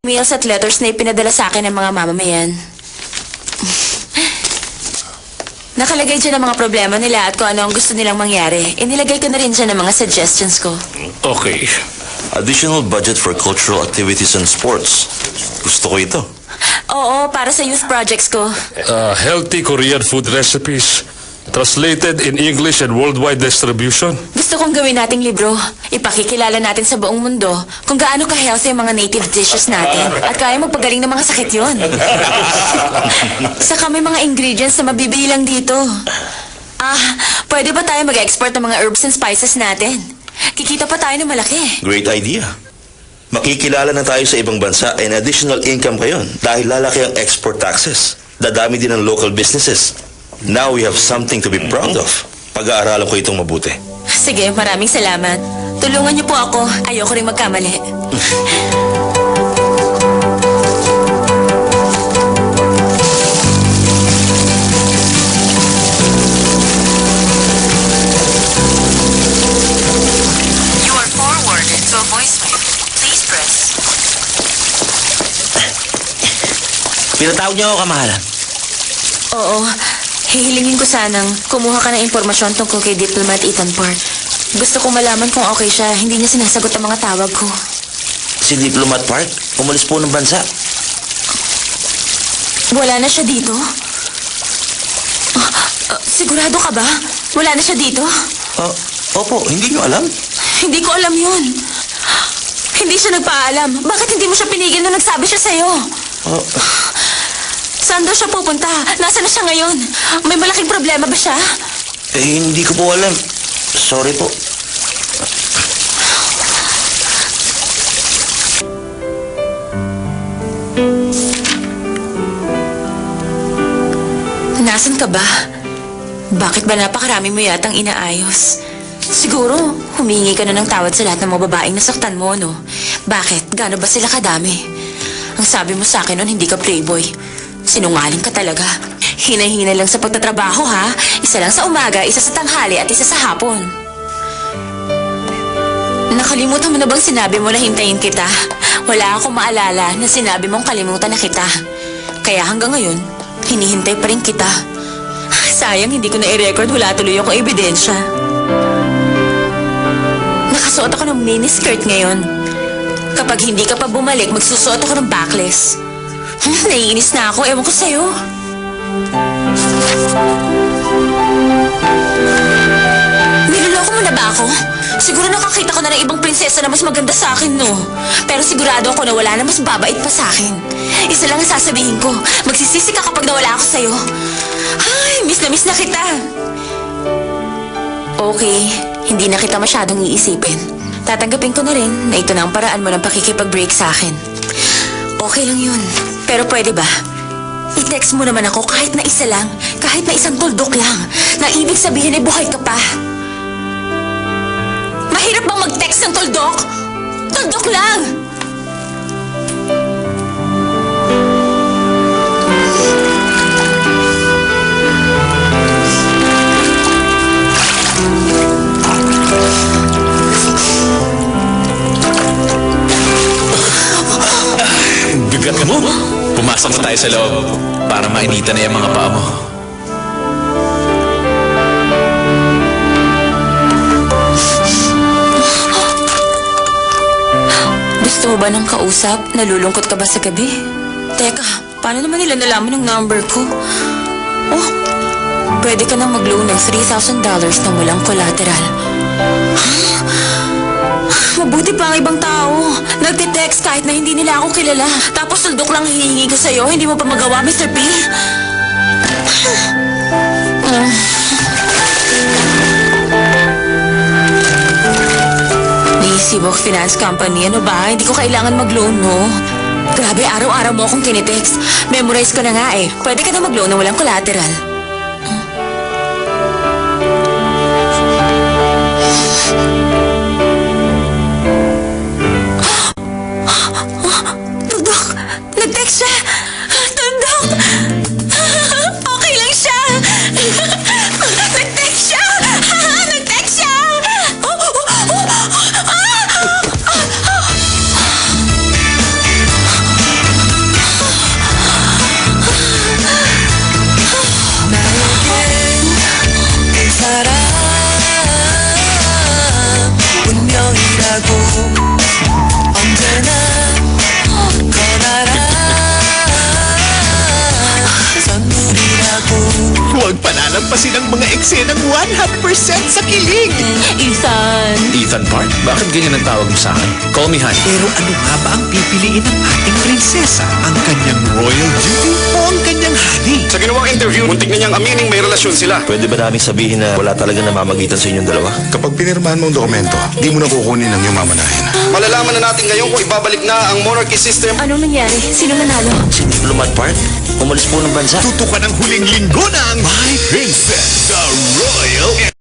emails at letters na ipinadala sa akin ng mga mamamayan. Nakalagay dyan ang mga problema nila at kung ano ang gusto nilang mangyari. Inilagay ko na rin dyan ang mga suggestions ko. Okay. Additional budget for cultural activities and sports. Gusto ko ito. Oo, para sa youth projects ko. Healthy Korean food recipes. Translated in English and worldwide distribution. Gusto kong gawin nating libro. Ipakikilala natin sa buong mundo kung gaano ka-healthy ang mga native dishes natin at kaya magpagaling ng mga sakit yun. Saka may mga ingredients na mabibili lang dito. Pwede ba tayo mag-export ng mga herbs and spices natin? Kikita pa tayo ng malaki. Great idea. Makikilala na tayo sa ibang bansa and additional income kayon dahil lalaki ang export taxes. Dadami din ang local businesses. Now we have something to be proud of. Pag-aaralan ko itong mabuti. Sige, maraming salamat. Tulungan niyo po ako. Ayoko rin magkamali. You are forwarded to a voicemail. Please press. Pinatawag niyo ako, kamahalan. Oo. Hihilingin ko sanang kumuha ka ng impormasyon tungkol kay Diplomat Ethan Park. Gusto kong malaman kung okay siya. Hindi niya sinasagot ang mga tawag ko. Si Diplomat Park, umalis po ng bansa. Wala na siya dito? Sigurado ka ba? Wala na siya dito? Opo, hindi niyo alam? Hindi ko alam yun. Hindi siya nagpaalam. Bakit hindi mo siya pinigil na nagsabi siya sa'yo? Saan daw siya pupunta? Nasaan na siya ngayon? May malaking problema ba siya? Hindi ko po alam. Sorry po. Nasaan ka ba? Bakit ba napakarami mo yatang inaayos? Siguro, humingi ka na ng tawad sa lahat ng mga babaeng nasaktan mo, no? Bakit? Gaano ba sila kadami? Ang sabi mo sa akin noon, hindi ka playboy. Sinungaling ka talaga. Hina-hina lang sa pagtatrabaho, ha? Isa lang sa umaga, isa sa tanghali, at isa sa hapon. Nakalimutan mo na bang sinabi mo na hintayin kita? Wala akong maalala na sinabi mong kalimutan na kita. Kaya hanggang ngayon, hinihintay pa rin kita. Sayang, hindi ko na i-record. Wala tuloy akong ebidensya. Nakasuot ako ng miniskirt ngayon. Kapag hindi ka pa bumalik, magsusuot ako ng backless. Naiinis na ako. Ewan ko sa'yo. Niloloko mo na ba ako? Siguro nakakita ko na ng ibang prinsesa na mas maganda sa akin, no? Pero sigurado ako na wala na mas babait pa sa akin. Isa lang ang sasabihin ko. Magsisisi ka kapag nawala ako sa'yo. Ay, miss na kita. Okay, hindi na kita masyadong iisipin. Tatanggapin ko na rin na ito na ang paraan mo ng pakikipag-break sa akin. Okay lang yun. Pero pwede ba? I-text mo naman ako kahit na isa lang, kahit na isang tuldok lang, na ibig sabihin ay buhay ka pa. Mahirap bang mag-text ng tuldok? Tuldok lang! Bigat mo. Pumasok na tayo sa loob para mainitan na yung mga paa mo. Gusto mo ba ng kausap? Nalulungkot ka ba sa gabi? Teka, paano naman nila nalaman ng number ko? Oh, pwede ka nang mag-loan ng $3,000 na walang collateral. Mabuti pa ang ibang tao. Nagte-text kahit na hindi nila ako kilala. Tapos suldok lang hihingi ko sa'yo. Hindi mo pa magawa, Mr. P? Nisibok Finance Company. Ano ba? Hindi ko kailangan mag-loan mo. Grabe, araw-araw mo akong tinitext. Memorize ko na nga eh. Pwede ka na mag-loan na walang collateral. Nag-text siya! Tundok! Okay lang siya! Nag-text siya! Nag-text siya! mga eksenang 100% sa kilig. Ethan! Ethan Park? Bakit ganyan ang tawag mo sa akin? Call me honey. Pero ano nga ba ang pipiliin ng ating prinsesa? Ang kanyang royal duty o ang kanyang honey? Sa ginawang interview, muntik na niyang amining may relasyon sila. Pwede ba namin sabihin na wala talaga namamagitan sa inyong dalawa? Kapag pinirmahan mo ang dokumento, di mo na kukunin ang iyong mamanahin. Malalaman na natin ngayon kung ibabalik na ang monarchy system. Anong nangyari? Sino nanalo? Si Diplomat Park, umalis po ng bansa. Tutukan ang huling linggo ng My Princess, the Royal